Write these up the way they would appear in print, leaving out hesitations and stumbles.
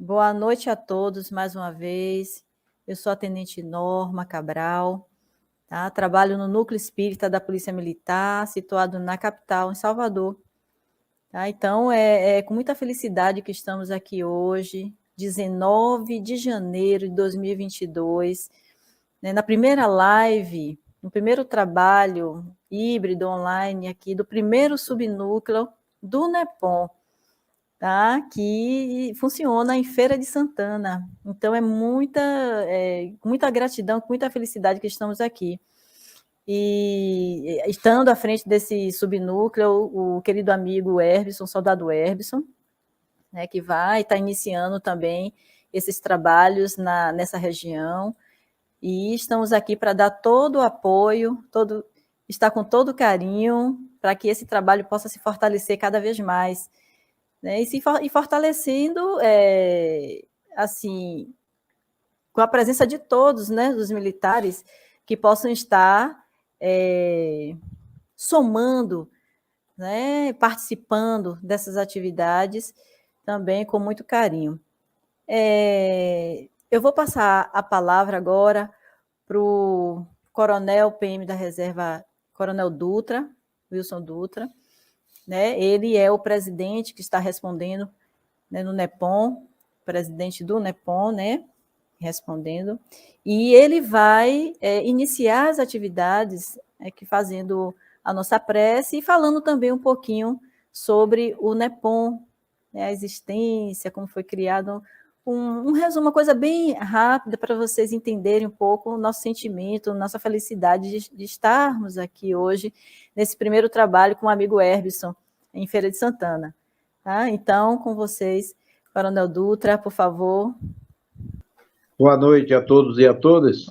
Boa noite a todos mais uma vez. Eu sou a Tenente Norma Cabral, tá? Trabalho no Núcleo Espírita da Polícia Militar, situado na capital, em Salvador. Tá? Então, é com muita felicidade que estamos aqui hoje, 19 de janeiro de 2022, né, na primeira live, no primeiro trabalho híbrido online aqui do primeiro subnúcleo do NEPOM, tá? Que funciona em Feira de Santana. Então, com muita gratidão, com muita felicidade que estamos aqui. E estando à frente desse subnúcleo, o querido amigo Herbson, soldado Herbson, né, que vai estar iniciando também esses trabalhos nessa região. E estamos aqui para dar todo o apoio, estar com todo o carinho, para que esse trabalho possa se fortalecer cada vez mais, né? E fortalecendo, assim, com a presença de todos, né, dos militares, que possam estar somando, né, participando dessas atividades também com muito carinho. Eu vou passar a palavra agora para o Coronel PM da Reserva, Coronel Dutra, Wilson Dutra, né? Ele é o presidente que está respondendo, né, no NEPOM, presidente do NEPOM, né, respondendo, e ele vai iniciar as atividades aqui fazendo a nossa prece e falando também um pouquinho sobre o NEPOM, né, a existência, como foi criado, um resumo, uma coisa bem rápida para vocês entenderem um pouco o nosso sentimento, nossa felicidade de estarmos aqui hoje, nesse primeiro trabalho com o amigo Herbson, em Feira de Santana. Tá? Então, com vocês, Coronel Dutra, por favor. Boa noite a todos e a todas.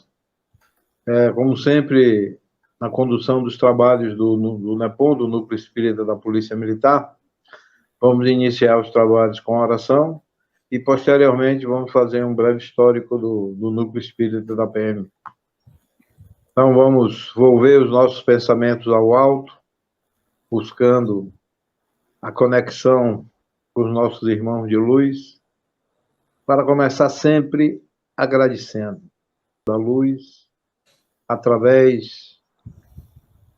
Como sempre, na condução dos trabalhos do NEPOM, do Núcleo Espírita da Polícia Militar, vamos iniciar os trabalhos com oração e, posteriormente, vamos fazer um breve histórico do Núcleo Espírita da PM. Então, vamos volver os nossos pensamentos ao alto, buscando a conexão com os nossos irmãos de luz, para começar sempre agradecendo a luz, através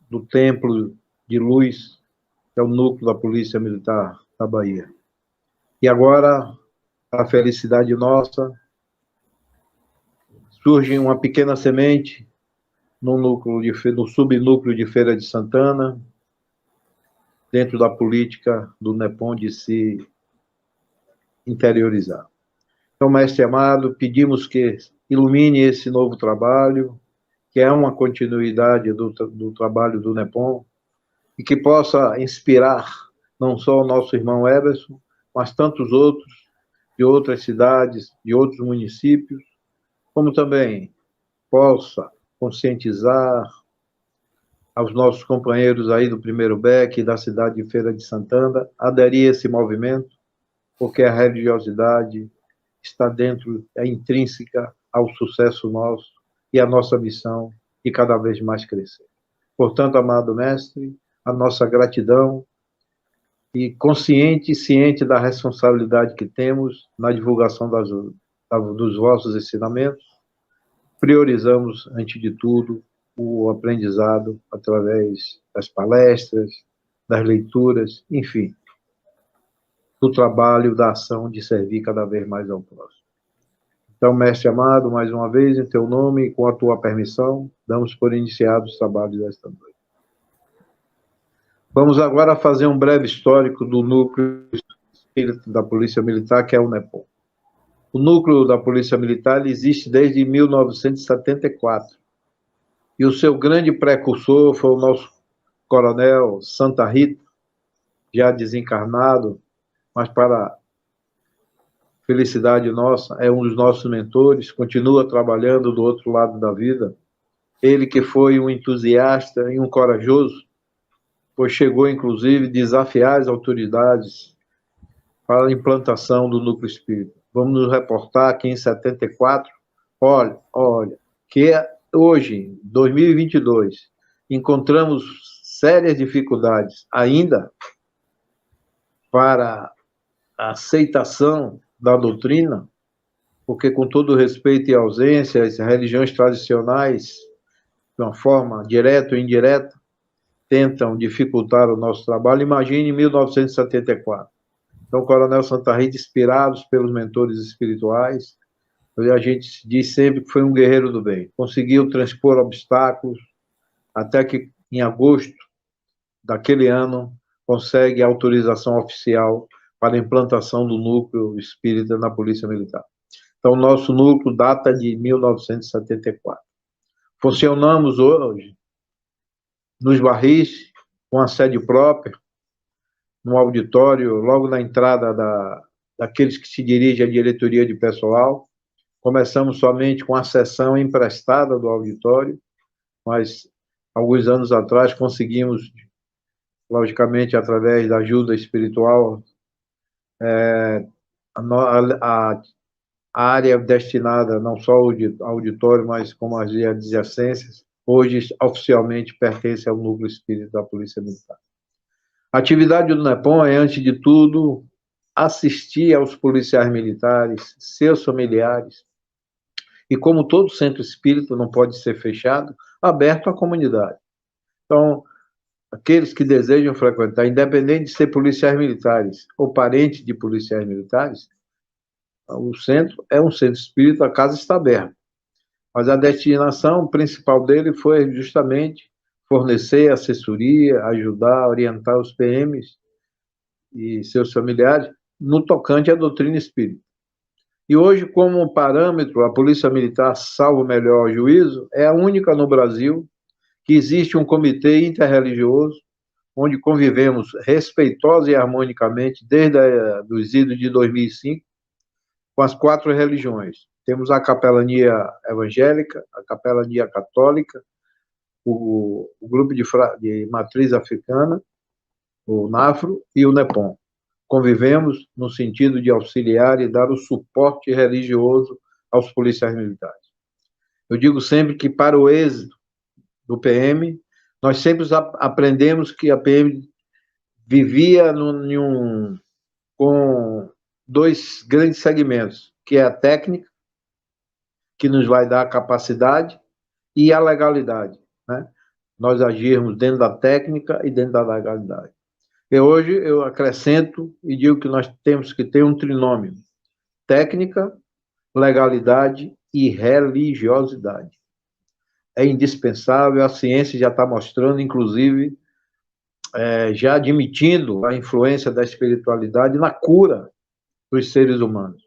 do Templo de Luz, que é o núcleo da Polícia Militar da Bahia. E agora, a felicidade nossa, surge uma pequena semente no subnúcleo de Feira de Santana, dentro da política do NEPOM de se interiorizar. Então, mestre amado, pedimos que ilumine esse novo trabalho, que é uma continuidade do trabalho do NEPOM, e que possa inspirar não só o nosso irmão Everson, mas tantos outros, de outras cidades, de outros municípios, como também possa conscientizar aos nossos companheiros aí do primeiro BEC, da cidade de Feira de Santana, aderir a esse movimento, porque a religiosidade está dentro, é intrínseca ao sucesso nosso e à nossa missão de cada vez mais crescer. Portanto, amado mestre, a nossa gratidão e consciente e ciente da responsabilidade que temos na divulgação dos vossos ensinamentos, priorizamos, antes de tudo, o aprendizado através das palestras, das leituras, enfim, do trabalho, da ação de servir cada vez mais ao próximo. Então, mestre amado, mais uma vez, em teu nome e com a tua permissão, damos por iniciados os trabalhos desta noite. Vamos agora fazer um breve histórico do Núcleo Espírita da Polícia Militar, que é o NEPOM. O Núcleo da Polícia Militar existe desde 1974. E o seu grande precursor foi o nosso coronel Santa Rita, já desencarnado, mas para felicidade nossa, é um dos nossos mentores, continua trabalhando do outro lado da vida. Ele que foi um entusiasta e um corajoso, pois chegou, inclusive, a desafiar as autoridades para a implantação do Núcleo Espírita. Vamos nos reportar que em 74, olha, que hoje, 2022, encontramos sérias dificuldades ainda para a aceitação da doutrina, porque, com todo respeito e ausência, as religiões tradicionais, de uma forma direta ou indireta, tentam dificultar o nosso trabalho. Imagine em 1974. Então, o Coronel Santa Rita, inspirados pelos mentores espirituais, a gente diz sempre que foi um guerreiro do bem. Conseguiu transpor obstáculos, até que, em agosto daquele ano, consegue a autorização oficial para a implantação do núcleo espírita na Polícia Militar. Então, nosso núcleo data de 1974. Funcionamos hoje nos barris, com a sede própria, no auditório, logo na entrada daqueles que se dirigem à diretoria de pessoal. Começamos somente com a sessão emprestada do auditório, mas, alguns anos atrás, conseguimos, logicamente, através da ajuda espiritual, a área destinada não só ao auditório, mas como as adjacências, hoje oficialmente pertence ao núcleo espírita da Polícia Militar. A atividade do NEPOM é, antes de tudo, assistir aos policiais militares, seus familiares, e, como todo centro espírita não pode ser fechado, aberto à comunidade. Então, aqueles que desejam frequentar, independente de ser policiais militares ou parentes de policiais militares, o centro é um centro espírita, a casa está aberta. Mas a destinação principal dele foi justamente fornecer assessoria, ajudar, orientar os PMs e seus familiares no tocante à doutrina espírita. E hoje, como parâmetro, a Polícia Militar, salvo melhor juízo, é a única no Brasil que existe um comitê interreligioso onde convivemos respeitosa e harmonicamente desde os idos de 2005 com as 4 religiões. Temos a capelania evangélica, a capelania católica, o grupo de matriz africana, o NAFRO e o NEPOM. Convivemos no sentido de auxiliar e dar o suporte religioso aos policiais militares. Eu digo sempre que, para o êxito do PM, nós sempre aprendemos que a PM vivia com 2 grandes segmentos, que é a técnica, que nos vai dar a capacidade, e a legalidade, né? Nós agirmos dentro da técnica e dentro da legalidade. E hoje eu acrescento e digo que nós temos que ter um trinômio: técnica, legalidade e religiosidade. É indispensável, a ciência já está mostrando, inclusive, já admitindo a influência da espiritualidade na cura dos seres humanos.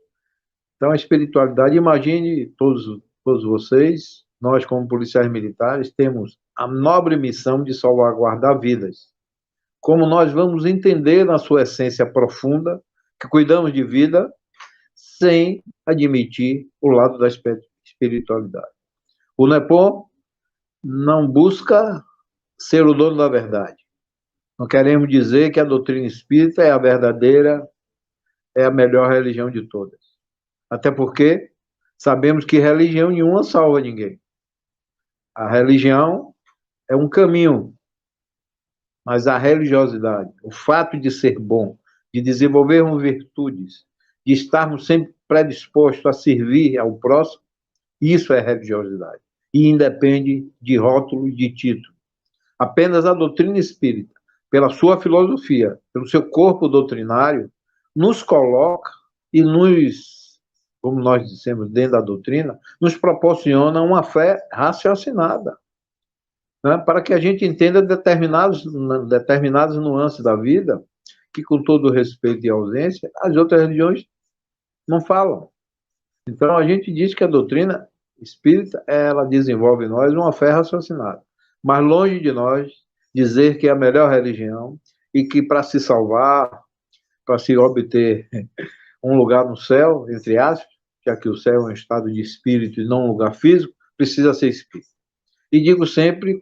Então, a espiritualidade, imagine todos vocês, nós como policiais militares, temos a nobre missão de salvaguardar vidas. Como nós vamos entender na sua essência profunda que cuidamos de vida sem admitir o lado da espiritualidade. O NEPOM não busca ser o dono da verdade. Não queremos dizer que a doutrina espírita é a verdadeira, é a melhor religião de todas. Até porque sabemos que religião nenhuma salva ninguém. A religião é um caminho, mas a religiosidade, o fato de ser bom, de desenvolvermos virtudes, de estarmos sempre predispostos a servir ao próximo, isso é religiosidade. E independe de rótulo e de título. Apenas a doutrina espírita, pela sua filosofia, pelo seu corpo doutrinário, nos coloca e nos, como nós dissemos dentro da doutrina, nos proporciona uma fé raciocinada, né, para que a gente entenda determinadas nuances da vida que, com todo respeito e ausência, as outras religiões não falam. Então, a gente diz que a doutrina espírita, ela desenvolve em nós uma fé raciocinada. Mas longe de nós dizer que é a melhor religião e que, para se salvar, para se obter um lugar no céu, entre aspas, já que o céu é um estado de espírito e não um lugar físico, precisa ser espírita. E digo sempre,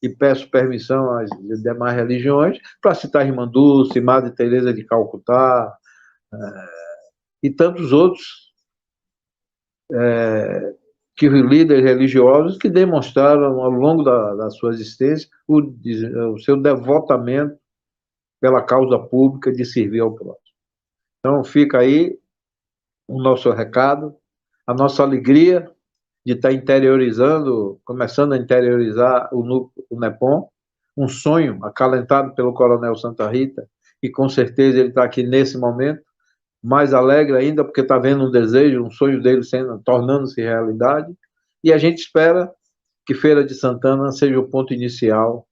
e peço permissão às demais religiões, para citar Irmã Dulce, Madre Teresa de Calcutá, e tantos outros que líderes religiosos que demonstraram ao longo da sua existência o seu devotamento pela causa pública de servir ao próximo. Então, fica aí o nosso recado, a nossa alegria de estar interiorizando, começando a interiorizar o NEPOM, um sonho acalentado pelo Coronel Santa Rita, e com certeza ele está aqui nesse momento, mais alegre ainda, porque está vendo um desejo, um sonho dele tornando-se realidade, e a gente espera que Feira de Santana seja o ponto inicial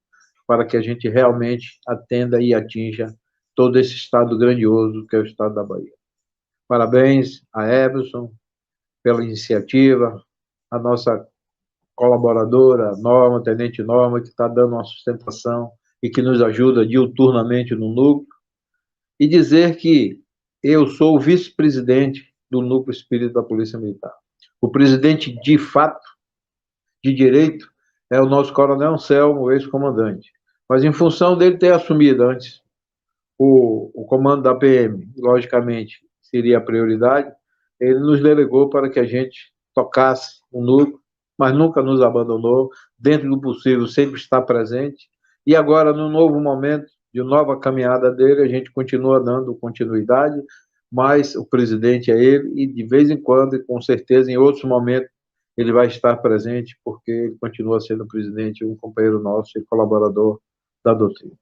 para que a gente realmente atenda e atinja todo esse estado grandioso que é o estado da Bahia. Parabéns a Everson pela iniciativa, a nossa colaboradora Norma, Tenente Norma, que está dando uma sustentação e que nos ajuda diuturnamente no núcleo, e dizer que eu sou o vice-presidente do Núcleo Espírita da Polícia Militar. O presidente, de fato, de direito, é o nosso Coronel Anselmo, ex-comandante. Mas em função dele ter assumido antes o comando da PM, logicamente, seria a prioridade, ele nos delegou para que a gente tocasse o núcleo, mas nunca nos abandonou, dentro do possível, sempre está presente, e agora, no novo momento, de nova caminhada dele, a gente continua dando continuidade, mas o presidente é ele, e de vez em quando, e com certeza, em outros momentos, ele vai estar presente, porque ele continua sendo presidente, um companheiro nosso e colaborador da doutrina.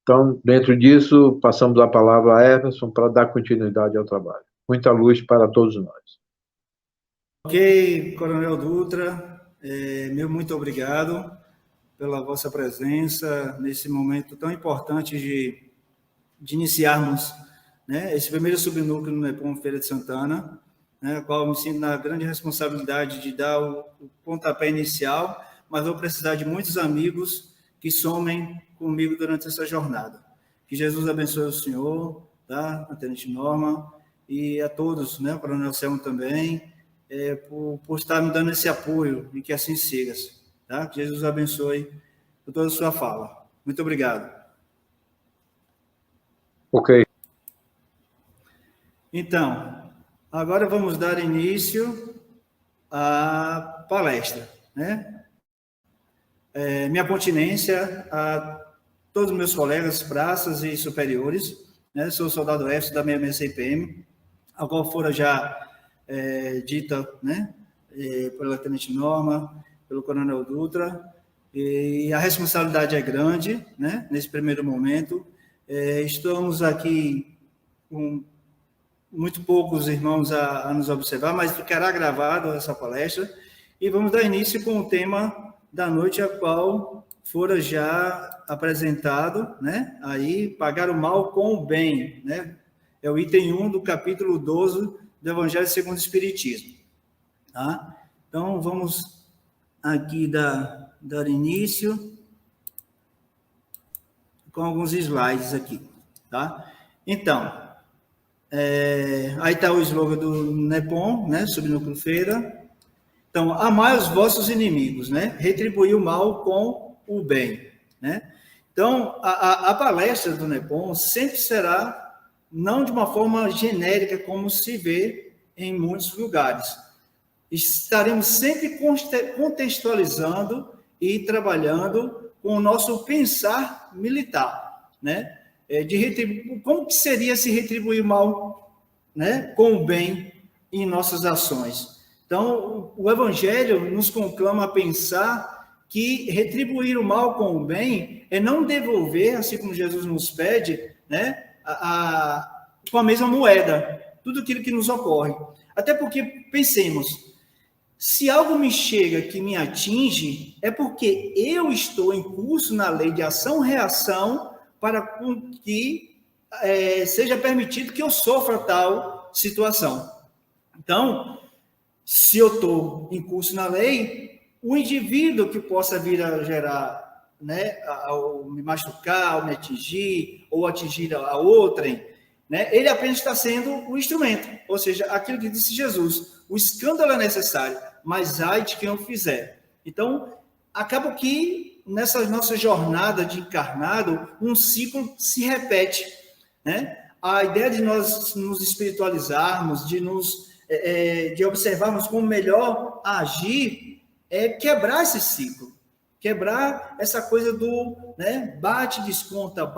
Então, dentro disso, passamos a palavra a Everson para dar continuidade ao trabalho. Muita luz para todos nós. Ok, Coronel Dutra, meu muito obrigado pela vossa presença nesse momento tão importante de iniciarmos, né, esse primeiro subnúcleo no NEPOM Feira de Santana, né, a qual me sinto na grande responsabilidade de dar o pontapé inicial, mas vou precisar de muitos amigos que somem comigo durante essa jornada. Que Jesus abençoe o senhor, tá? A Tenente Norma, e a todos, né, o Coronel Selmo também, por estar me dando esse apoio e que assim siga. Tá? Que Jesus abençoe por toda a sua fala. Muito obrigado. Ok. Então, agora vamos dar início à palestra, né? Minha continência a todos os meus colegas, praças e superiores, né? Sou soldado F da 66 IPM, a qual fora já dita, né? Pela Tenente Norma, pelo Coronel Dutra, e a responsabilidade é grande, né? Nesse primeiro momento. Estamos aqui com muito poucos irmãos a nos observar, mas ficará gravado essa palestra, e vamos dar início com o tema da noite, a qual fora já apresentado, né? Aí, pagar o mal com o bem, né? É o item 1 do capítulo 12 do Evangelho segundo o Espiritismo. Tá? Então, vamos aqui dar início com alguns slides aqui. Tá? Então, aí está o slogan do NEPOM, né? Subnúcleo Feira. Então, amai os vossos inimigos, né? Retribuir o mal com o bem, né? Então, a palestra do NEPOM sempre será, não de uma forma genérica, como se vê em muitos lugares. Estaremos sempre contextualizando e trabalhando com o nosso pensar militar, né? Como que seria se retribuir o mal, né, com o bem em nossas ações? Então, o Evangelho nos conclama a pensar que retribuir o mal com o bem é não devolver, assim como Jesus nos pede, né, com a mesma moeda, tudo aquilo que nos ocorre. Até porque, pensemos, se algo me chega que me atinge, é porque eu estou em curso na lei de ação-reação para que seja permitido que eu sofra tal situação. Então, se eu estou em curso na lei, o indivíduo que possa vir a gerar, né, ao me machucar, ao me atingir, ou atingir a outrem, né, ele apenas está sendo o instrumento, ou seja, aquilo que disse Jesus, o escândalo é necessário, mas ai de quem o fizer. Então, acaba que nessa nossa jornada de encarnado, um ciclo se repete, né? A ideia de nós nos espiritualizarmos, de observarmos como melhor agir, é quebrar esse ciclo, quebrar essa coisa do, né, bate, desconta,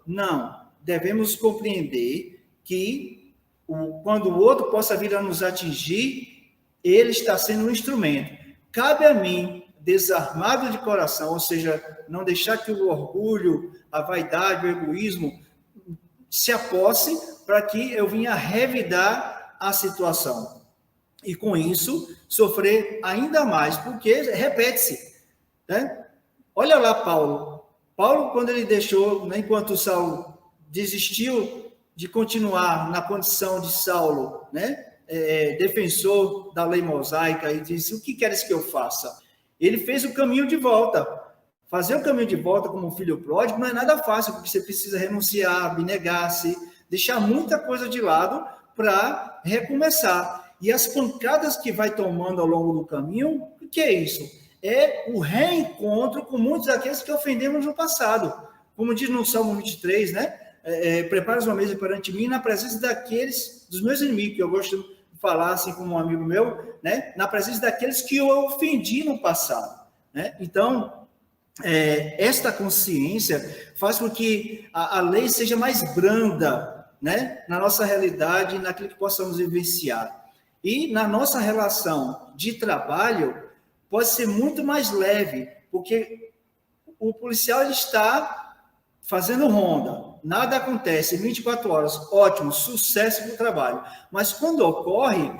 não. Devemos compreender que quando o outro possa vir a nos atingir, ele está sendo um instrumento. Cabe a mim, desarmado de coração, ou seja, não deixar que o orgulho, a vaidade, o egoísmo se aposse para que eu venha revidar a situação. E com isso, sofrer ainda mais, porque repete-se, né? Olha lá Paulo. Paulo, quando ele deixou, né, enquanto Saulo desistiu de continuar na condição de Saulo, né, defensor da lei mosaica, e disse, o que queres que eu faça? Ele fez o caminho de volta. Fazer o caminho de volta como filho pródigo não é nada fácil, porque você precisa renunciar, abnegar-se, deixar muita coisa de lado para recomeçar. E as pancadas que vai tomando ao longo do caminho, o que é isso? É o reencontro com muitos daqueles que ofendemos no passado. Como diz no Salmo 23, né? Prepara uma mesa perante mim na presença daqueles, dos meus inimigos, que eu gosto de falar assim como um amigo meu, né? Na presença daqueles que eu ofendi no passado, né? Então, esta consciência faz com que a lei seja mais branda, né? Na nossa realidade, naquilo que possamos vivenciar. E na nossa relação de trabalho, pode ser muito mais leve, porque o policial ele está fazendo ronda, nada acontece, 24 horas, ótimo, sucesso no trabalho. Mas quando ocorre,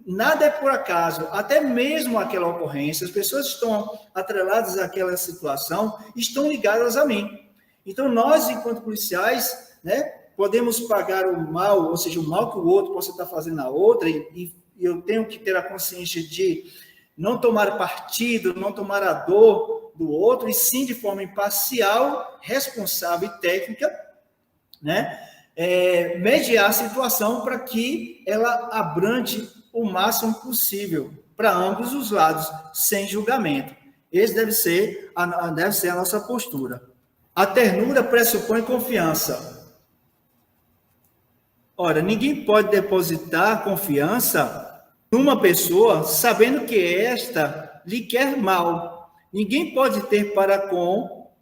nada é por acaso, até mesmo aquela ocorrência, as pessoas estão atreladas àquela situação, estão ligadas a mim. Então, nós, enquanto policiais, né, podemos pagar o mal, ou seja, o mal que o outro possa estar fazendo a outra, e eu tenho que ter a consciência de não tomar partido, não tomar a dor do outro, e sim de forma imparcial, responsável e técnica, né, mediar a situação para que ela abrande o máximo possível para ambos os lados, sem julgamento. Esse deve ser a nossa postura. A ternura pressupõe confiança. Ora, ninguém pode depositar confiança numa pessoa sabendo que esta lhe quer mal. Ninguém pode ter para com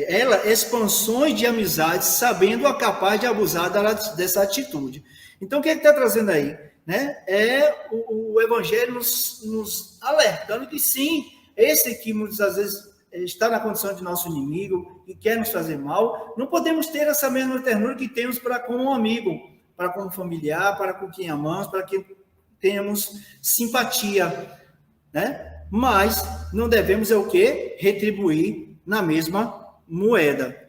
ela expansões de amizade, sabendo-a capaz de abusar dessa atitude. Então, o que ele está trazendo aí? Né? O Evangelho nos alertando que sim, esse que muitas vezes está na condição de nosso inimigo e quer nos fazer mal, não podemos ter essa mesma ternura que temos para com um amigo, para com um familiar, para com quem amamos, para que tenhamos simpatia, né? Mas não devemos o quê? Retribuir na mesma moeda.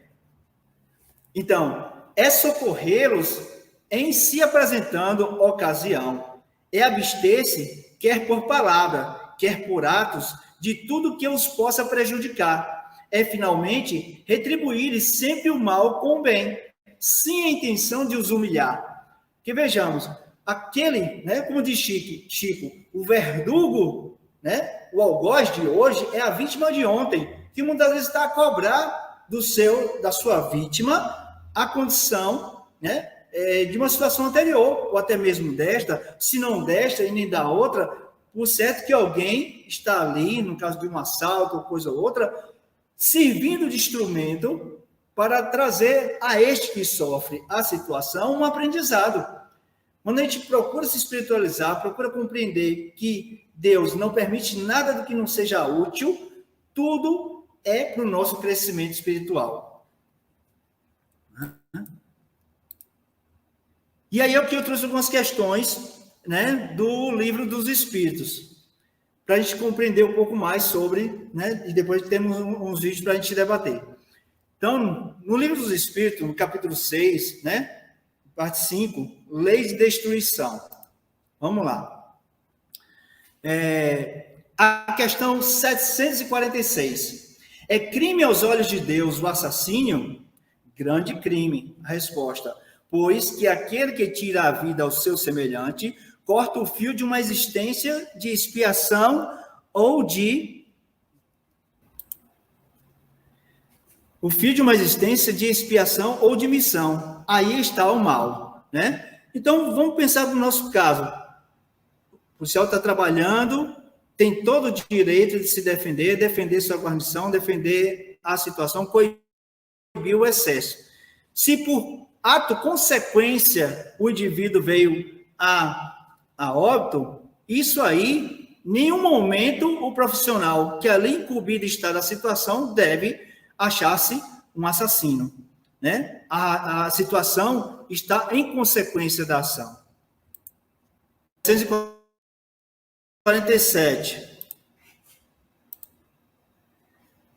Então, é socorrê-los em se apresentando ocasião. É abster-se, quer por palavra, quer por atos, de tudo que os possa prejudicar. É, finalmente, retribuir sempre o mal com o bem, sem a intenção de os humilhar. Que vejamos, aquele, né, como diz Chico, o verdugo, né, o algoz de hoje é a vítima de ontem, que muitas vezes está a cobrar da sua vítima a condição, né, de uma situação anterior, ou até mesmo desta, se não desta e nem da outra, por certo que alguém está ali, no caso de um assalto ou coisa ou outra, servindo de instrumento para trazer a este que sofre a situação um aprendizado. Quando a gente procura se espiritualizar, procura compreender que Deus não permite nada do que não seja útil, tudo é para o nosso crescimento espiritual. E aí eu trouxe algumas questões, né, do Livro dos Espíritos, para a gente compreender um pouco mais sobre, né, e depois temos uns vídeos para a gente debater. Então, no Livro dos Espíritos, no capítulo 6, né, parte 5, Lei de Destruição. Vamos lá. A questão 746. É crime aos olhos de Deus o assassínio? Grande crime. A resposta. Pois que aquele que tira a vida ao seu semelhante corta o fio de uma existência de expiação ou de... O fio de uma existência de expiação ou de missão. Aí está o mal, né? Então, vamos pensar no nosso caso. O policial está trabalhando, tem todo o direito de se defender sua guarnição, defender a situação, coibir o excesso. Se por ato, consequência, o indivíduo veio a óbito, isso aí, em nenhum momento, o profissional que ali incumbido está da situação deve achar-se um assassino, né? A situação está em consequência da ação. 147.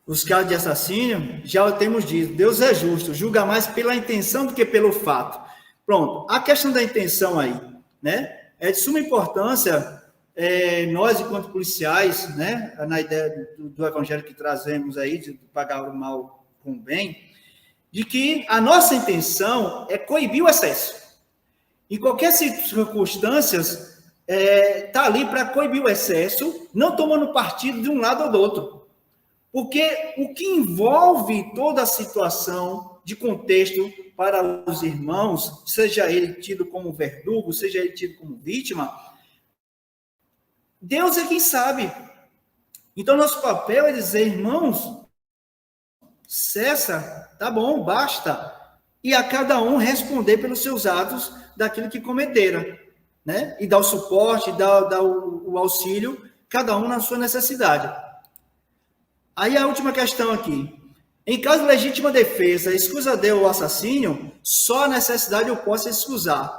Os casos de assassínio, já temos dito, Deus é justo, julga mais pela intenção do que pelo fato. Pronto, a questão da intenção aí, né? É de suma importância, nós, enquanto policiais, né? Na ideia do evangelho que trazemos aí, de pagar o mal com o bem, de que a nossa intenção é coibir o excesso. Em qualquer circunstância, está ali para coibir o excesso, não tomando partido de um lado ou do outro. Porque o que envolve toda a situação de contexto para os irmãos, seja ele tido como verdugo, seja ele tido como vítima, Deus é quem sabe. Então, nosso papel é dizer, irmãos, cessa, tá bom, basta. E a cada um responder pelos seus atos daquilo que cometeram, né? E dar o suporte, dar o auxílio, cada um na sua necessidade. Aí a última questão aqui. Em caso de legítima defesa, escusa deu o assassínio, só a necessidade eu posso excusar.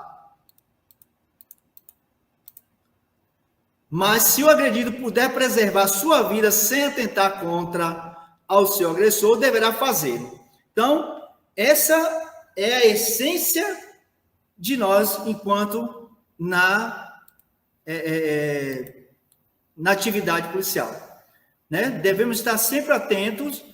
Mas se o agredido puder preservar sua vida sem atentar contra ao seu agressor, deverá fazê-lo. Então, essa é a essência de nós, enquanto na atividade policial. Né? Devemos estar sempre atentos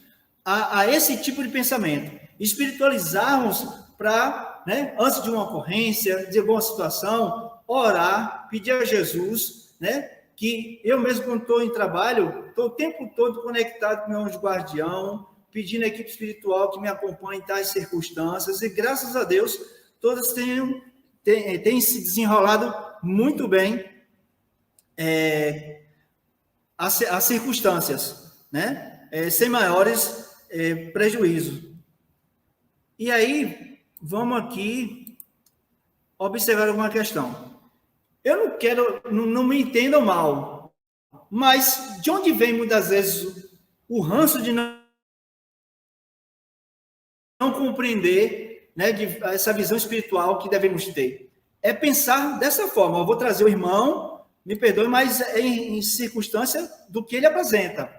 a esse tipo de pensamento. Espiritualizarmos para, né, antes de uma ocorrência, de alguma situação, orar, pedir a Jesus, né, que eu mesmo, quando estou em trabalho, estou o tempo todo conectado com o meu anjo guardião, pedindo a equipe espiritual que me acompanhe em tais circunstâncias, e graças a Deus, todas têm se desenrolado muito bem as circunstâncias, né? Sem maiores prejuízos. E aí, vamos aqui observar alguma questão. Eu não quero, não me entendam mal, mas de onde vem muitas vezes o ranço de não compreender, né, essa visão espiritual que devemos ter? É pensar dessa forma. Eu vou trazer o irmão, me perdoe, mas em circunstância do que ele apresenta.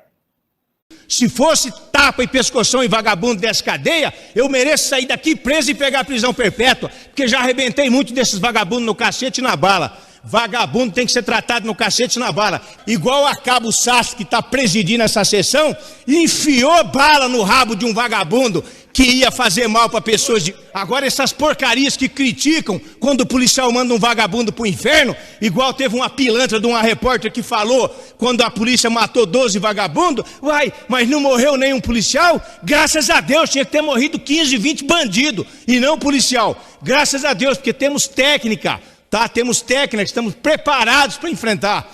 Se fosse tapa e pescoção e vagabundo dessa cadeia, eu mereço sair daqui preso e pegar prisão perpétua, porque já arrebentei muito desses vagabundos no cacete e na bala. Vagabundo tem que ser tratado no cacete e na bala. Igual a Cabo Sastre, que está presidindo essa sessão, enfiou bala no rabo de um vagabundo que ia fazer mal para pessoas de... Agora essas porcarias que criticam quando o policial manda um vagabundo pro inferno, igual teve uma pilantra de uma repórter que falou quando a polícia matou 12 vagabundos, uai, mas não morreu nenhum policial? Graças a Deus, tinha que ter morrido 15, 20 bandidos e não policial. Graças a Deus, porque temos técnica, tá? Temos técnica, estamos preparados para enfrentar.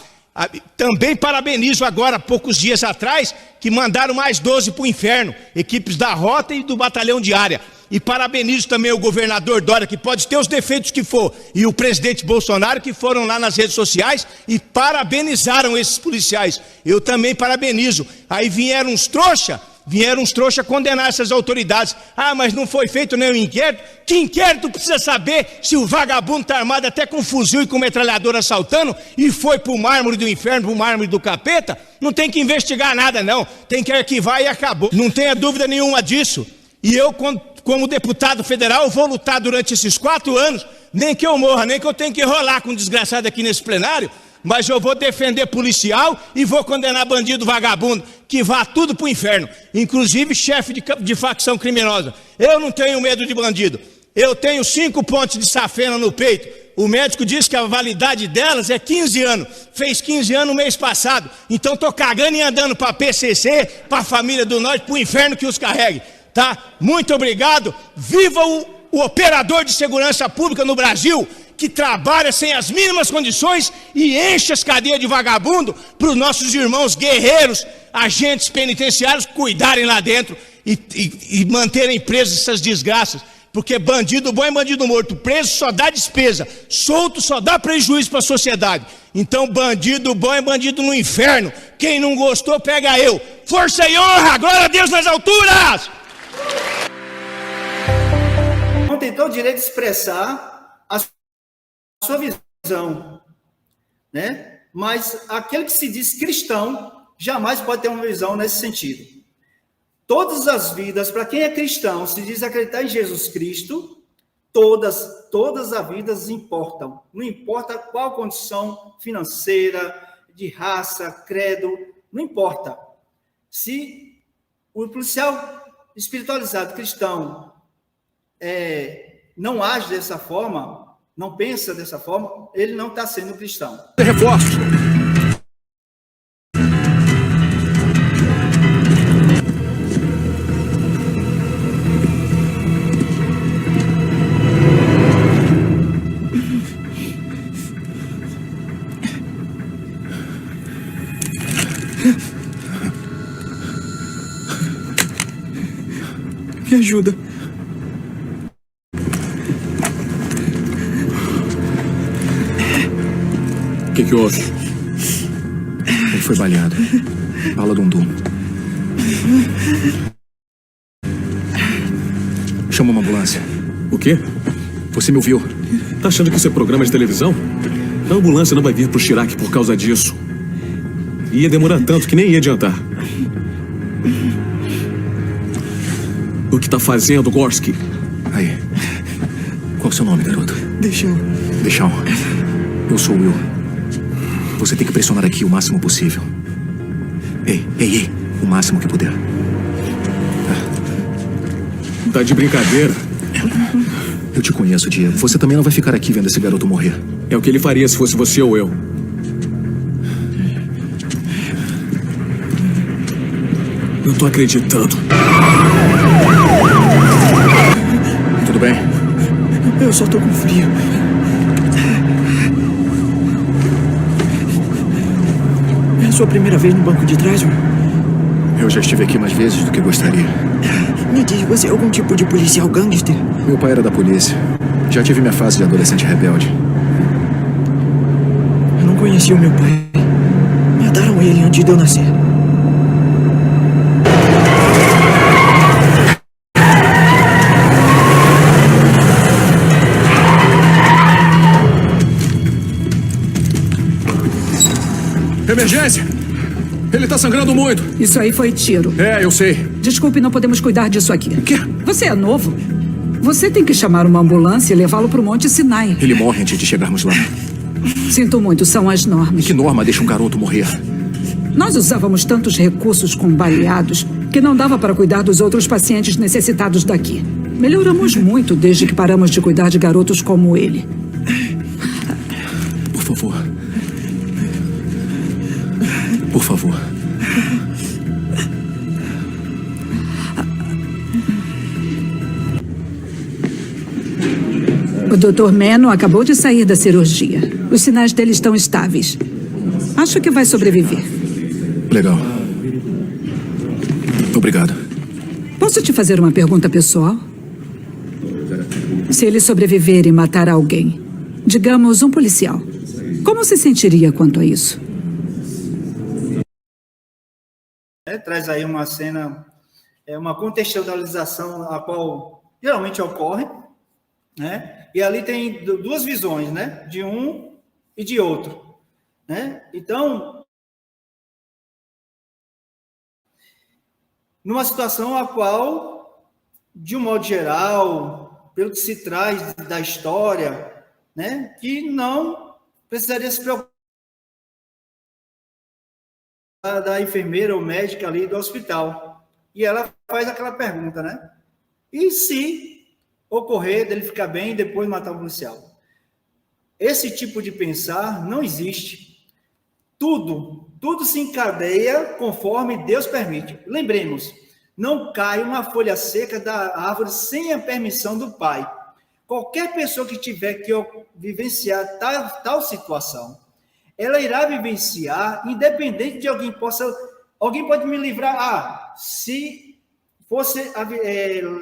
Também parabenizo agora, poucos dias atrás, que mandaram mais 12 para o inferno, equipes da Rota e do Batalhão de Área. E parabenizo também o governador Dória, que pode ter os defeitos que for, e o presidente Bolsonaro, que foram lá nas redes sociais e parabenizaram esses policiais. Eu também parabenizo. Aí vieram uns trouxa condenar essas autoridades. Ah, mas não foi feito nenhum inquérito. Que inquérito precisa saber se o vagabundo está armado até com fuzil e com metralhadora assaltando e foi para o mármore do inferno, para o mármore do capeta? Não tem que investigar nada, não. Tem que arquivar e acabou. Não tenha dúvida nenhuma disso. E eu, como deputado federal, vou lutar durante esses 4 anos, nem que eu morra, nem que eu tenha que rolar com um desgraçado aqui nesse plenário, mas eu vou defender policial e vou condenar bandido vagabundo, que vá tudo para o inferno, inclusive chefe de facção criminosa. Eu não tenho medo de bandido. Eu tenho 5 pontes de safena no peito. O médico disse que a validade delas é 15 anos. Fez 15 anos no mês passado. Então estou cagando e andando para a PCC, para a família do Norte, para o inferno que os carregue. Tá? Muito obrigado. Viva o operador de segurança pública no Brasil, que trabalha sem as mínimas condições e enche as cadeias de vagabundo para os nossos irmãos guerreiros, agentes penitenciários, cuidarem lá dentro e manterem presos essas desgraças. Porque bandido bom é bandido morto, preso só dá despesa, solto só dá prejuízo para a sociedade. Então bandido bom é bandido no inferno. Quem não gostou, pega eu. Força e honra, glória a Deus nas alturas! Não tem todo o direito de expressar a sua visão, né? Mas aquele que se diz cristão jamais pode ter uma visão nesse sentido. Todas as vidas, para quem é cristão, se diz acreditar em Jesus Cristo, todas as vidas importam. Não importa qual condição financeira, de raça, credo, não importa. Se o policial espiritualizado cristão não age dessa forma, não pensa dessa forma, ele não está sendo cristão. Reforços. Me ajuda. O que houve? Ele foi baleado. Bala Dundum. Chama uma ambulância. O quê? Você me ouviu? Tá achando que isso é programa de televisão? A ambulância não vai vir pro Chirac por causa disso. Ia demorar tanto que nem ia adiantar. O que tá fazendo, Gorski? Aí. Qual é o seu nome, garoto? Deixa. Eu sou o Will. Você tem que pressionar aqui o máximo possível. Ei. O máximo que puder. Tá de brincadeira? Eu te conheço, Diego. Você também não vai ficar aqui vendo esse garoto morrer. É o que ele faria se fosse você ou eu. Não tô acreditando. Tudo bem? Eu só tô com frio. É a sua primeira vez no banco de trás, Will? Eu já estive aqui mais vezes do que gostaria. Me diz, você é algum tipo de policial gangster? Meu pai era da polícia. Já tive minha fase de adolescente rebelde. Eu não conheci o meu pai. Mataram ele antes de eu nascer. Emergência! Ele tá sangrando muito. Isso aí foi tiro. É, eu sei. Desculpe, não podemos cuidar disso aqui. O quê? Você é novo. Você tem que chamar uma ambulância e levá-lo pro Monte Sinai. Ele morre antes de chegarmos lá. Sinto muito, são as normas. Que norma deixa um garoto morrer? Nós usávamos tantos recursos com baleados que não dava para cuidar dos outros pacientes necessitados daqui. Melhoramos muito desde que paramos de cuidar de garotos como ele. Por favor. Por favor. O Dr. Meno acabou de sair da cirurgia. Os sinais dele estão estáveis. Acho que vai sobreviver. Legal. Obrigado. Posso te fazer uma pergunta pessoal? Se ele sobreviver e matar alguém, digamos um policial, como se sentiria quanto a isso? Traz aí uma cena, uma contextualização a qual geralmente ocorre, né? E ali tem duas visões, né? De um e de outro, né? Então, numa situação a qual, de um modo geral, pelo que se traz da história, né? Que não precisaria se preocupar da enfermeira ou médica ali do hospital. E ela faz aquela pergunta, né? E se ocorrer dele ficar bem e depois matar o policial? Esse tipo de pensar não existe. Tudo se encadeia conforme Deus permite. Lembremos, não cai uma folha seca da árvore sem a permissão do Pai. Qualquer pessoa que tiver que vivenciar tal situação, ela irá vivenciar, independente de alguém pode me livrar. Se fosse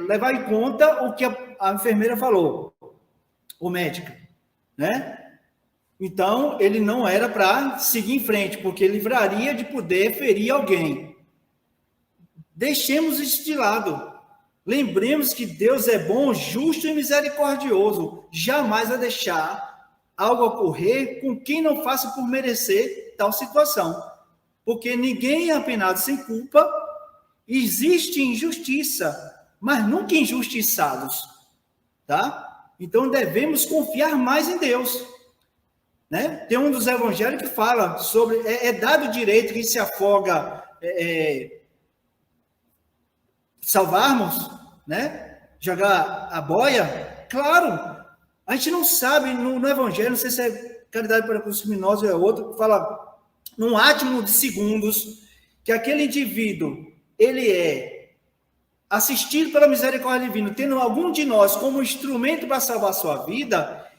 levar em conta o que a enfermeira falou, o médico, né? Então, ele não era para seguir em frente, porque livraria de poder ferir alguém. Deixemos isso de lado. Lembremos que Deus é bom, justo e misericordioso. Jamais vai deixar algo ocorrer com quem não faça por merecer tal situação. Porque ninguém é apenado sem culpa. Existe injustiça, mas nunca injustiçados. Tá? Então, devemos confiar mais em Deus. Né? Tem um dos evangelhos que fala sobre... É dado o direito que se afoga... salvarmos, né? Jogar a boia, claro, a gente não sabe no Evangelho, não sei se é caridade para os criminosos ou é outro, que fala num átimo de segundos que aquele indivíduo, ele é assistido pela misericórdia divina, tendo algum de nós como instrumento para salvar a sua vida,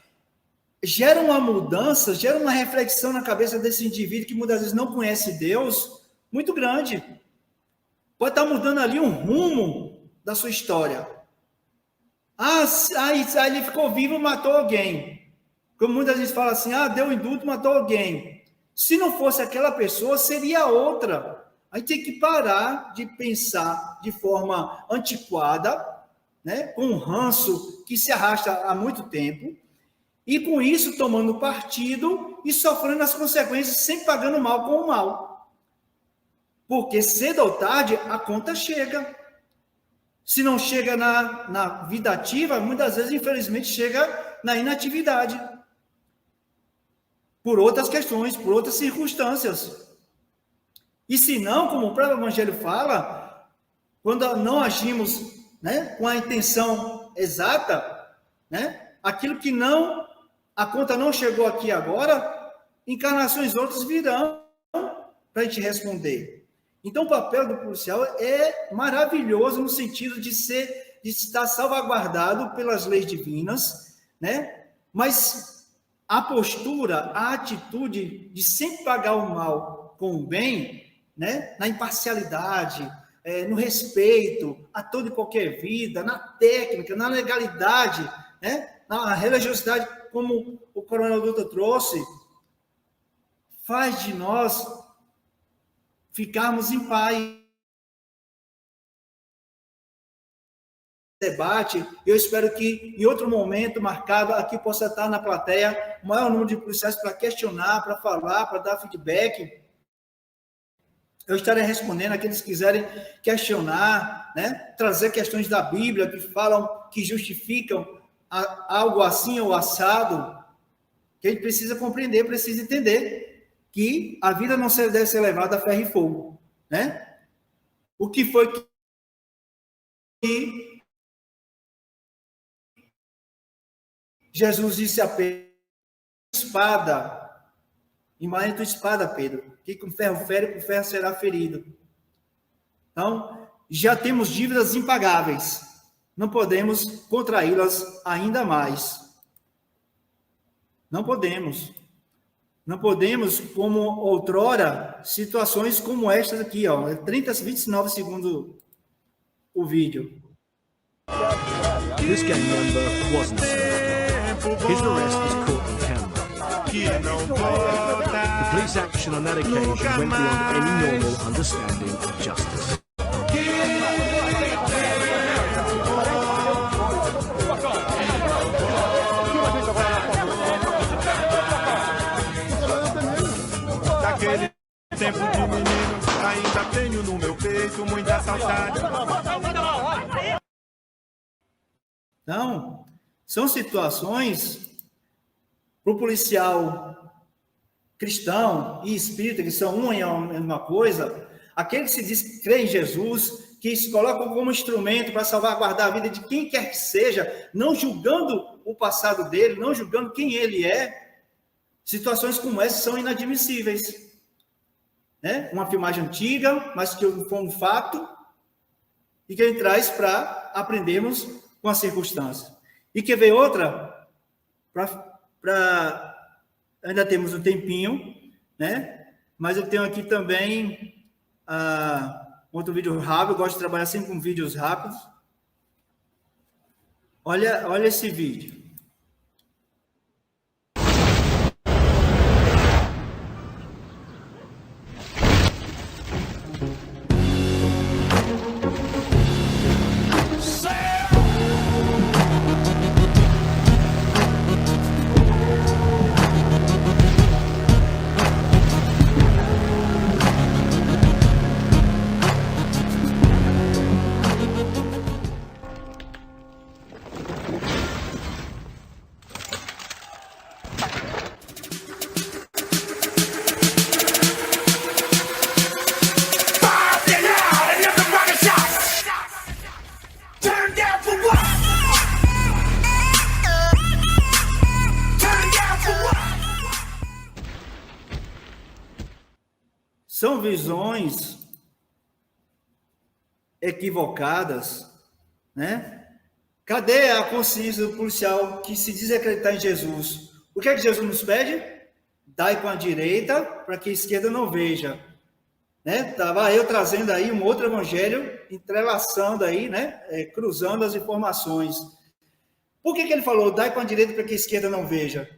gera uma mudança, gera uma reflexão na cabeça desse indivíduo que muitas vezes não conhece Deus, muito grande. Pode estar mudando ali um rumo da sua história. Aí ele ficou vivo e matou alguém. Como muitas vezes fala assim, deu indulto, matou alguém. Se não fosse aquela pessoa, seria outra. A gente tem que parar de pensar de forma antiquada, né, com um ranço que se arrasta há muito tempo, e com isso tomando partido e sofrendo as consequências, sempre pagando mal com o mal. Porque cedo ou tarde a conta chega. Se não chega na vida ativa, muitas vezes, infelizmente, chega na inatividade. Por outras questões, por outras circunstâncias. E se não, como o próprio Evangelho fala, quando não agimos, né, com a intenção exata, né, aquilo que não, a conta não chegou aqui agora, encarnações outras virão para a gente responder. Então, o papel do policial é maravilhoso no sentido de estar salvaguardado pelas leis divinas, né? Mas a postura, a atitude de sempre pagar o mal com o bem, né? Na imparcialidade, no respeito a toda e qualquer vida, na técnica, na legalidade, né? Na religiosidade, como o Coronel Dutra trouxe, faz de nós ficarmos em paz. Debate, eu espero que em outro momento marcado aqui possa estar na plateia o maior número de policiais para questionar, para falar, para dar feedback. Eu estarei respondendo aqueles que quiserem questionar, né? Trazer questões da Bíblia que falam, que justificam algo assim ou assado, que a gente precisa compreender, precisa entender que a vida não deve ser levada a ferro e fogo, né? O que foi que Jesus disse a Pedro: espada, imagina tua espada, Pedro, que com ferro fere, com ferro será ferido. Então, já temos dívidas impagáveis, não podemos contraí-las ainda mais. Não podemos. Não podemos, como outrora, situações como estas aqui, 29 segundos o vídeo. This gang member wasn't served. His arrest was caught on camera. The police action on that occasion went beyond any normal understanding of justice. Daquele tempo de menino, ainda tenho no meu peito muita saudade. Então, são situações para o policial cristão e espírita, que são uma e a mesma coisa, aquele que se diz que crê em Jesus, que se coloca como instrumento para salvaguardar a vida de quem quer que seja, não julgando o passado dele, não julgando quem ele é, situações como essas são inadmissíveis. Né? Uma filmagem antiga, mas que foi um fato, e que ele traz para aprendermos com as circunstâncias. E quer ver outra? Ainda temos um tempinho, né? Mas eu tenho aqui também outro vídeo rápido, eu gosto de trabalhar sempre com vídeos rápidos. Olha esse vídeo. São visões equivocadas, né? Cadê a consciência do policial que se diz acreditar em Jesus? O que é que Jesus nos pede? Dai com a direita para que a esquerda não veja. Né? Estava eu trazendo aí um outro evangelho, entrelaçando aí, né? Cruzando as informações. Por que ele falou, dai com a direita para que a esquerda não veja?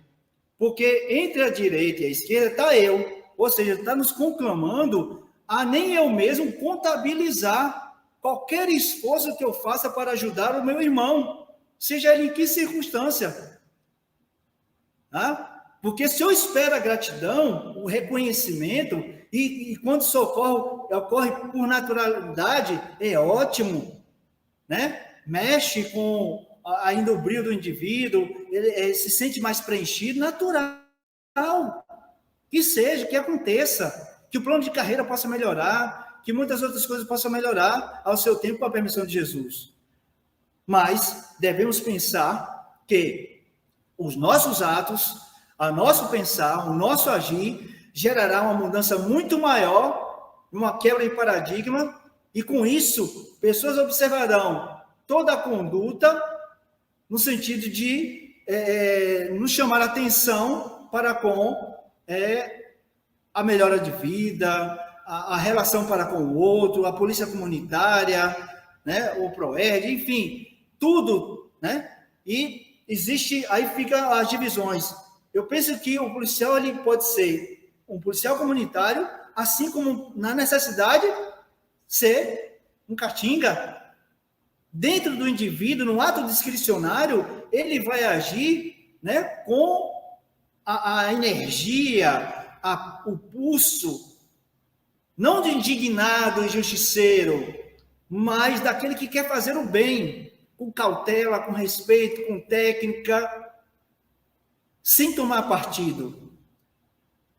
Porque entre a direita e a esquerda está eu. Ou seja, está nos conclamando a nem eu mesmo contabilizar qualquer esforço que eu faça para ajudar o meu irmão, seja ele em que circunstância. Tá? Porque se eu espero a gratidão, o reconhecimento, e quando isso ocorre por naturalidade, é ótimo, né? Mexe com ainda o brilho do indivíduo, ele se sente mais preenchido, natural. Que seja, que aconteça, que o plano de carreira possa melhorar, que muitas outras coisas possam melhorar ao seu tempo com a permissão de Jesus. Mas devemos pensar que os nossos atos, o nosso pensar, o nosso agir, gerará uma mudança muito maior, uma quebra de paradigma, e com isso, pessoas observarão toda a conduta no sentido de nos chamar a atenção para com a melhora de vida, a relação para com o outro, a polícia comunitária, né, o PROERD, enfim, tudo, né? E existe, aí fica as divisões. Eu penso que o policial ele pode ser um policial comunitário, assim como, na necessidade, ser um catinga. Dentro do indivíduo, no ato discricionário, ele vai agir, né, com a energia, o pulso, não de indignado e justiceiro, mas daquele que quer fazer o bem, com cautela, com respeito, com técnica, sem tomar partido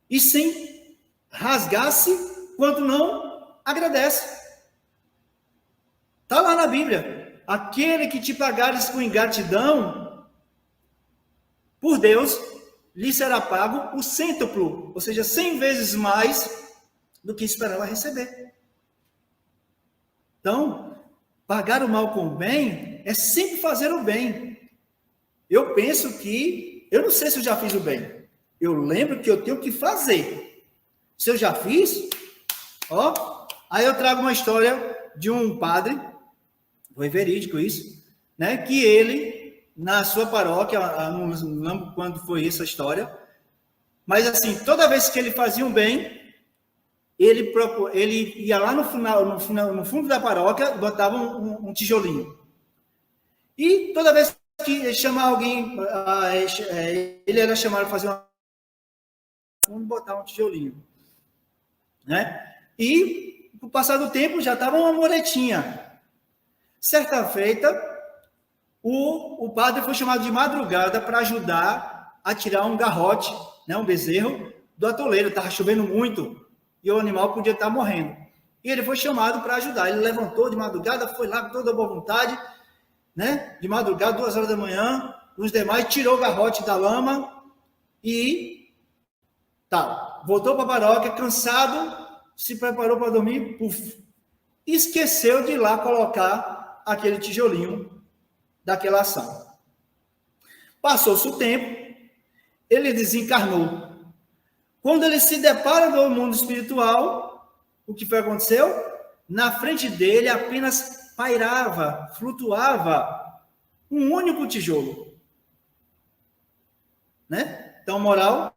e sem rasgar-se quando não agradece. Está lá na Bíblia. Aquele que te pagares com ingratidão, por Deus, lhe será pago o cêntuplo, ou seja, 100 vezes mais do que esperava receber. Então, pagar o mal com o bem é sempre fazer o bem. Eu penso que, eu não sei se eu já fiz o bem, eu lembro que eu tenho que fazer. Se eu já fiz, aí eu trago uma história de um padre, foi verídico isso, né, que ele, na sua paróquia, não lembro quando foi essa história, mas assim, toda vez que ele fazia um bem, ele ia lá no fundo da paróquia, botava um tijolinho. E toda vez que chamar alguém, ele era chamado para fazer vamos botar um tijolinho, né? E, com o passar do tempo, já estava uma muretinha. Certa feita, o padre foi chamado de madrugada para ajudar a tirar um garrote, né, um bezerro, do atoleiro. Estava chovendo muito e o animal podia estar morrendo. E ele foi chamado para ajudar. Ele levantou de madrugada, foi lá com toda a boa vontade, né, de madrugada, 2 horas da manhã, os demais, tirou o garrote da lama e voltou para a paróquia, cansado, se preparou para dormir, esqueceu de ir lá colocar aquele tijolinho daquela ação. Passou-se o tempo, ele desencarnou. Quando ele se depara com o mundo espiritual, o que foi aconteceu? na frente dele apenas pairava, flutuava um único tijolo. Né? Então, moral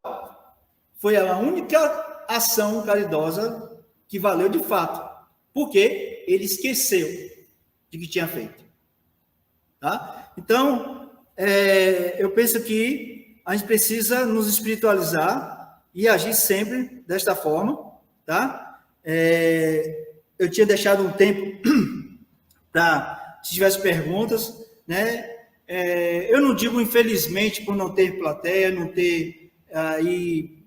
foi a única ação caridosa que valeu de fato, porque ele esqueceu de que tinha feito. Tá? Então, eu penso que a gente precisa nos espiritualizar e agir sempre desta forma. Tá? Eu tinha deixado um tempo para, se tivesse perguntas, né? Eu não digo, infelizmente, por não ter plateia, não ter aí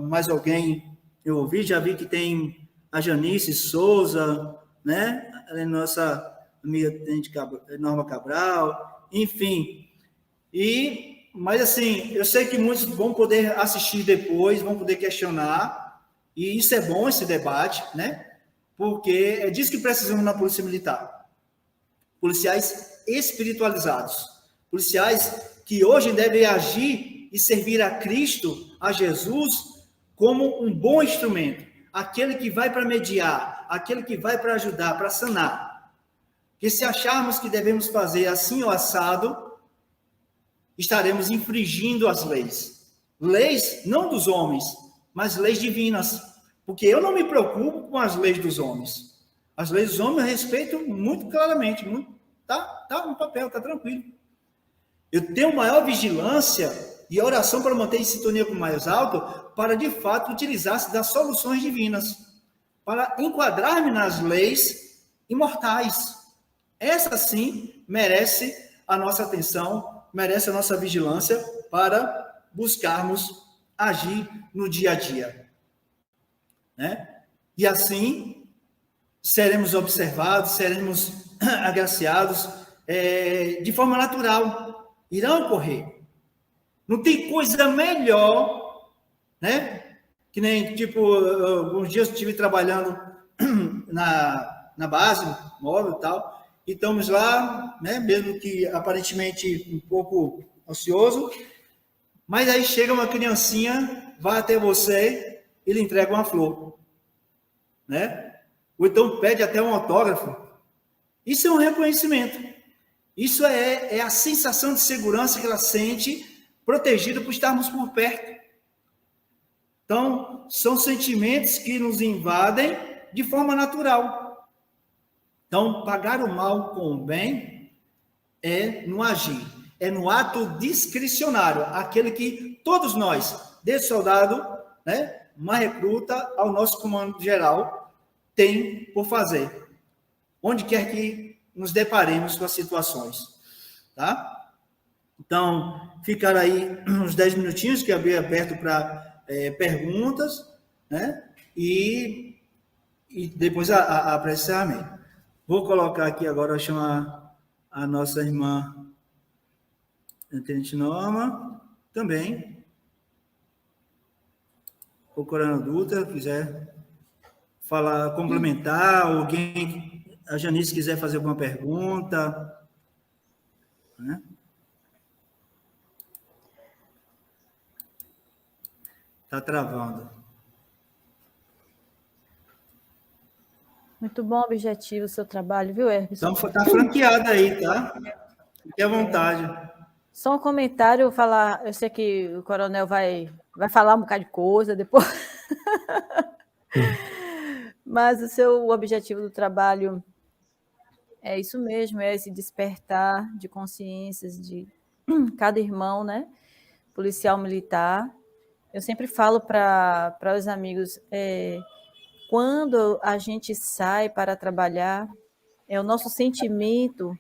mais alguém. Eu ouvi, já vi que tem a Janice Souza, né? A nossa amiga Norma Cabral, enfim. Mas, assim, eu sei que muitos vão poder assistir depois, vão poder questionar, e isso é bom, esse debate, né? Porque é disso que precisamos na Polícia Militar. Policiais espiritualizados, policiais que hoje devem agir e servir a Cristo, a Jesus, como um bom instrumento, aquele que vai para mediar, aquele que vai para ajudar, para sanar. Porque se acharmos que devemos fazer assim ou assado, estaremos infringindo as leis. Leis não dos homens, mas leis divinas. Porque eu não me preocupo com as leis dos homens. As leis dos homens eu respeito muito claramente, tá no papel, tá tranquilo. Eu tenho maior vigilância e oração para manter em sintonia com o mais alto, para de fato utilizar-se das soluções divinas, para enquadrar-me nas leis imortais. Essa sim merece a nossa atenção, merece a nossa vigilância para buscarmos agir no dia a dia. Né? E assim seremos observados, seremos agraciados de forma natural, irão ocorrer. Não tem coisa melhor, né? Que nem, tipo, alguns dias eu estive trabalhando na base móvel e tal, e estamos lá, né? Mesmo que aparentemente um pouco ocioso, mas aí chega uma criancinha, vai até você e lhe entrega uma flor, né? Ou então pede até um autógrafo. Isso é um reconhecimento. Isso é a sensação de segurança que ela sente, protegida por estarmos por perto. Então, são sentimentos que nos invadem de forma natural. Então, pagar o mal com o bem é no agir, é no ato discricionário, aquele que todos nós, desde soldado, né, uma recruta ao nosso comando geral, tem por fazer, onde quer que nos deparemos com as situações, tá? Então, ficaram aí uns 10 minutinhos que eu abri aberto para perguntas, né? E depois a encerramento. Vou colocar aqui agora, chamar a nossa irmã Tenente Norma, também. O Coronel Dutra, quiser falar, complementar, alguém, a Janice quiser fazer alguma pergunta, né? Está travando. Muito bom, objetivo o seu trabalho, viu, Herbson? Então, está franqueada aí, tá? Fique à vontade. Só um comentário, eu sei que o coronel vai falar um bocado de coisa depois. Mas o seu objetivo do trabalho é isso mesmo, é esse despertar de consciências de cada irmão, né? Policial militar. Eu sempre falo para os amigos, quando a gente sai para trabalhar, é o nosso sentimento,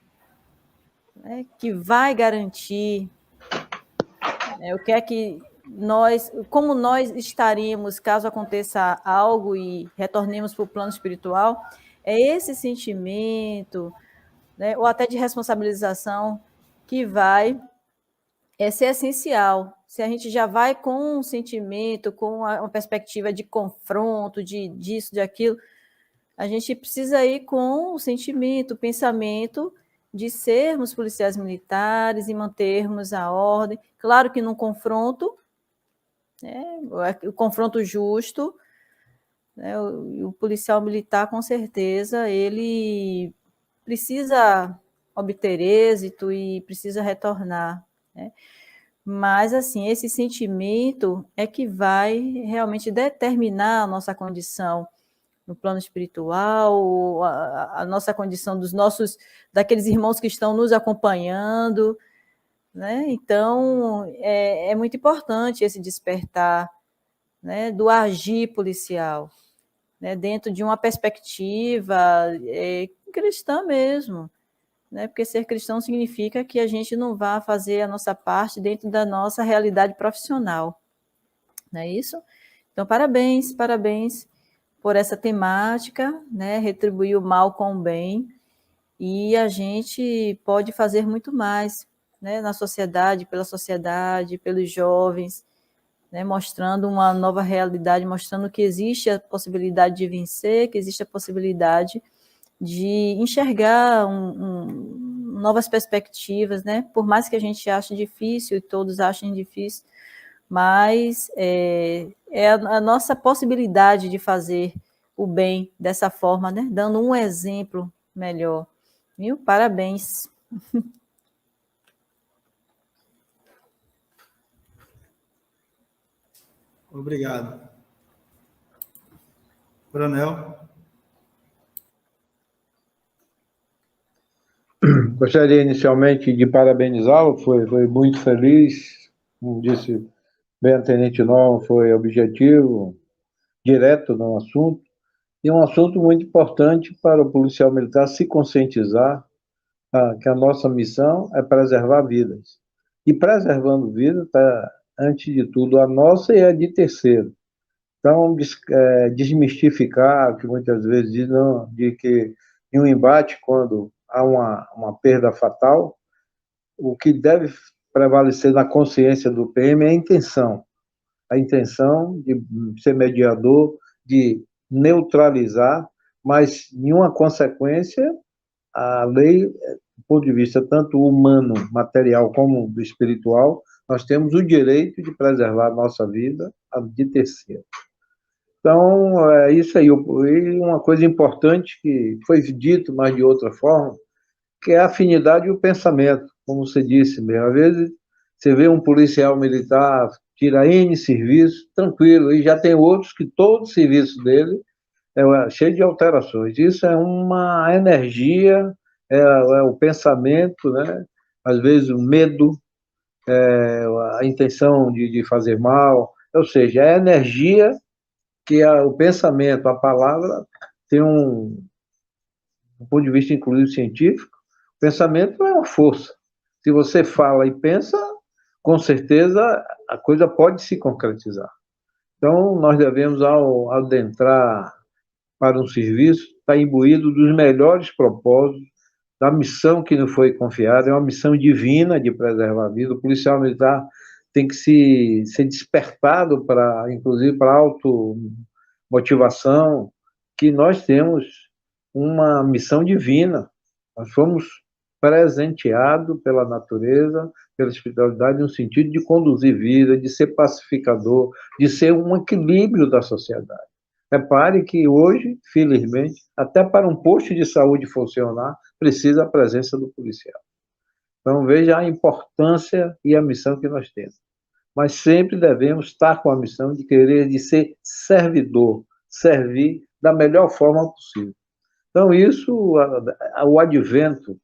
né, que vai garantir o que é que como nós estaríamos caso aconteça algo e retornemos para o plano espiritual, é esse sentimento, né, ou até de responsabilização que vai ser essencial. Se a gente já vai com um sentimento, com uma perspectiva de confronto, disso, de aquilo, a gente precisa ir com o sentimento, o pensamento de sermos policiais militares e mantermos a ordem. Claro que num confronto, o confronto justo, né? O policial militar, com certeza, ele precisa obter êxito e precisa retornar, né? Mas, assim, esse sentimento é que vai realmente determinar a nossa condição no plano espiritual, a nossa condição daqueles irmãos que estão nos acompanhando, né? Então, é muito importante esse despertar, né, do agir policial, né, dentro de uma perspectiva cristã mesmo, né? Porque ser cristão significa que a gente não vá fazer a nossa parte dentro da nossa realidade profissional, não é isso? Então, parabéns por essa temática, né? Retribuir o mal com o bem, e a gente pode fazer muito mais, né? Na sociedade, pelos jovens, né? Mostrando uma nova realidade, mostrando que existe a possibilidade de vencer, que existe a possibilidade de enxergar novas perspectivas, né? Por mais que a gente ache difícil, e todos achem difícil, mas é a nossa possibilidade de fazer o bem dessa forma, né? Dando um exemplo melhor. Viu? Parabéns. Obrigado. Coronel. Gostaria inicialmente de parabenizá-lo, foi muito feliz, como disse bem a Tenente Norma, foi objetivo, direto no assunto, e um assunto muito importante para o policial militar se conscientizar que a nossa missão é preservar vidas. E preservando vidas está, antes de tudo, a nossa e a de terceiro. Então, desmistificar, que muitas vezes dizem, não, de que em um embate, quando há uma perda fatal, o que deve prevalecer na consciência do PM é a intenção de ser mediador, de neutralizar, mas nenhuma consequência, a lei, do ponto de vista tanto humano, material, como do espiritual, nós temos o direito de preservar a nossa vida, a de terceiro. Então, é isso aí. E uma coisa importante que foi dito, mas de outra forma, que é a afinidade e o pensamento, como você disse mesmo. Às vezes, você vê um policial militar, tira N serviço, tranquilo, e já tem outros que todo o serviço dele é cheio de alterações. Isso é uma energia, é o pensamento, né? Às vezes o medo, a intenção de fazer mal, ou seja, é a energia que o pensamento, a palavra, tem do ponto de vista inclusive científico, o pensamento é uma força. Se você fala e pensa, com certeza a coisa pode se concretizar. Então, nós devemos, ao adentrar para um serviço, estar imbuído dos melhores propósitos, da missão que nos foi confiada, é uma missão divina de preservar a vida. O policial militar tem que ser despertado, inclusive, para automotivação, que nós temos uma missão divina. Nós fomos presenteados pela natureza, pela espiritualidade, no sentido de conduzir vida, de ser pacificador, de ser um equilíbrio da sociedade. Repare que hoje, felizmente, até para um posto de saúde funcionar, precisa a presença do policial. Então, veja a importância e a missão que nós temos. Mas sempre devemos estar com a missão de ser servidor, servir da melhor forma possível. Então, isso, o advento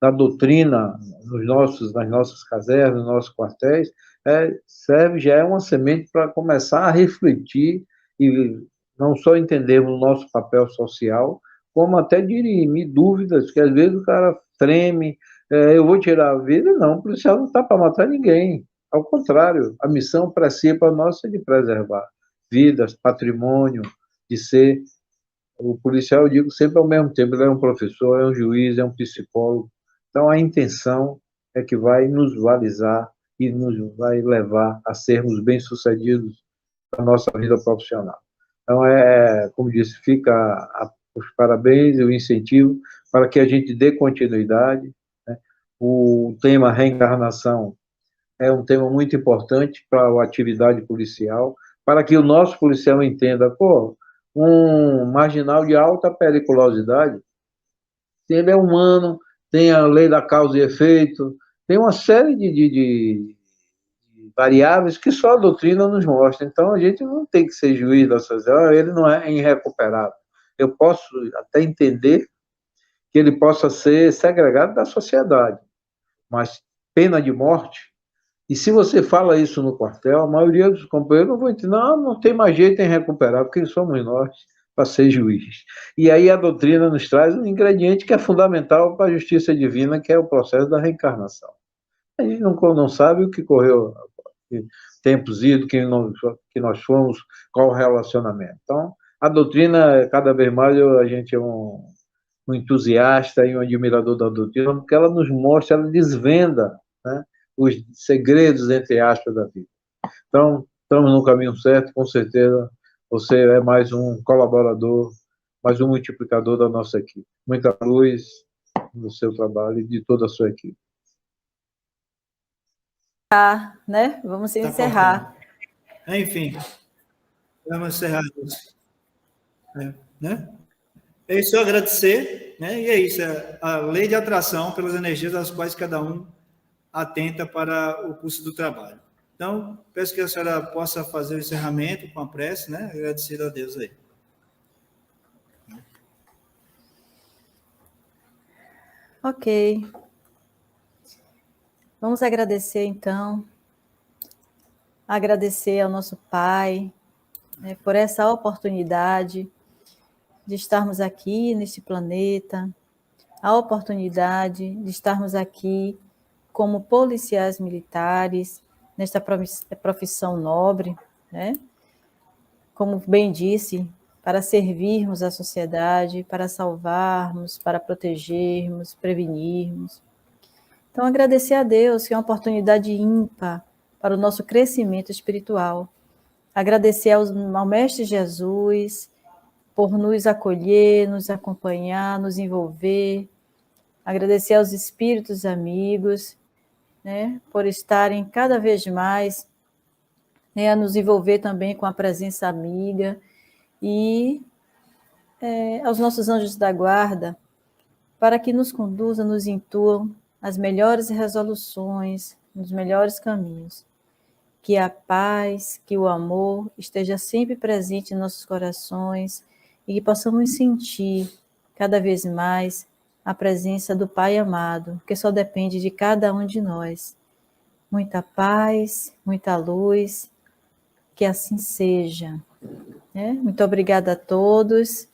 da doutrina nas nossas casernas, nos nossos quartéis, já é uma semente para começar a refletir e não só entendermos o nosso papel social, como até dirimir dúvidas, que às vezes o cara treme, eu vou tirar a vida? Não, o policial não está para matar ninguém. Ao contrário, a missão principal nossa é de preservar vidas, patrimônio, de ser... O policial, eu digo sempre ao mesmo tempo, ele é um professor, é um juiz, é um psicólogo. Então, a intenção é que vai nos balizar e nos vai levar a sermos bem-sucedidos na nossa vida profissional. Então, como disse, fica os parabéns e o incentivo para que a gente dê continuidade, né? O tema reencarnação é um tema muito importante para a atividade policial, para que o nosso policial entenda, um marginal de alta periculosidade. Ele é humano, tem a lei da causa e efeito, tem uma série de variáveis que só a doutrina nos mostra. Então, a gente não tem que ser juiz dessas coisas, ele não é irrecuperável. Eu posso até entender que ele possa ser segregado da sociedade, mas pena de morte. E se você fala isso no quartel, a maioria dos companheiros não vão entender, não tem mais jeito em recuperar, porque somos nós para ser juiz. E aí a doutrina nos traz um ingrediente que é fundamental para a justiça divina, que é o processo da reencarnação. A gente não sabe o que correu, tempos idos, que nós fomos, qual o relacionamento. Então, a doutrina, cada vez mais, a gente é um entusiasta e um admirador da doutrina, porque ela nos mostra, ela desvenda, né, os segredos, entre aspas, da vida. Então, estamos no caminho certo, com certeza. Você é mais um colaborador, mais um multiplicador da nossa equipe. Muita luz no seu trabalho e de toda a sua equipe. Né? Vamos encerrar. Enfim, vamos encerrar isso. Né? É isso, agradecer, né? E é isso, a lei de atração pelas energias das quais cada um atenta para o curso do trabalho. Então, peço que a senhora possa fazer o encerramento com a prece, né? Agradecido a Deus aí. Ok. Vamos agradecer, então. Agradecer ao nosso Pai, né, por essa oportunidade de estarmos aqui neste planeta, a oportunidade de estarmos aqui como policiais militares, nesta profissão nobre, né? Como bem disse, para servirmos a sociedade, para salvarmos, para protegermos, prevenirmos. Então, agradecer a Deus, que é uma oportunidade ímpar para o nosso crescimento espiritual. Agradecer ao Mestre Jesus por nos acolher, nos acompanhar, nos envolver. Agradecer aos espíritos amigos, né, por estarem cada vez mais, né, a nos envolver também com a presença amiga. E aos nossos anjos da guarda, para que nos conduzam, nos intuam as melhores resoluções, nos melhores caminhos. Que a paz, que o amor esteja sempre presente em nossos corações e que possamos sentir cada vez mais a presença do Pai amado, que só depende de cada um de nós. Muita paz, muita luz, que assim seja. Muito obrigada a todos,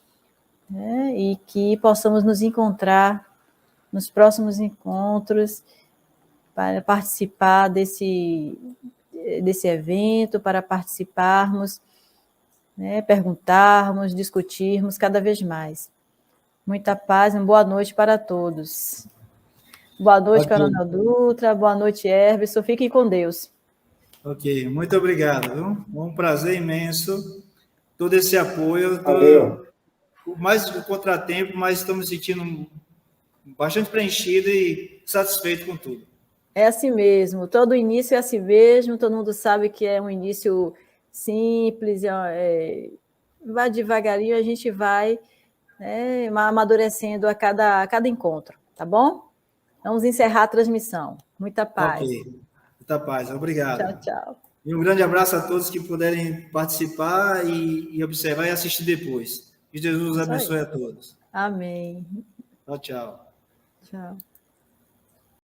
e que possamos nos encontrar nos próximos encontros para participar desse evento, para participarmos, né, perguntarmos, discutirmos cada vez mais. Muita paz, uma boa noite para todos. Boa noite, Coronel Dutra, boa noite, Herberson, fiquem com Deus. Ok, muito obrigado, viu? Um prazer imenso, todo esse apoio, mais do contratempo, mas estamos me sentindo bastante preenchido e satisfeito com tudo. É assim mesmo, todo início é assim mesmo, todo mundo sabe que é um início simples, vai devagarinho, a gente vai, né, amadurecendo a cada encontro, tá bom? Vamos encerrar a transmissão. Muita paz. Ok, muita paz, obrigado. Tchau, tchau. E um grande abraço a todos que puderem participar e observar e assistir depois. Que Jesus abençoe a todos. Amém. Tchau, tchau. Tchau.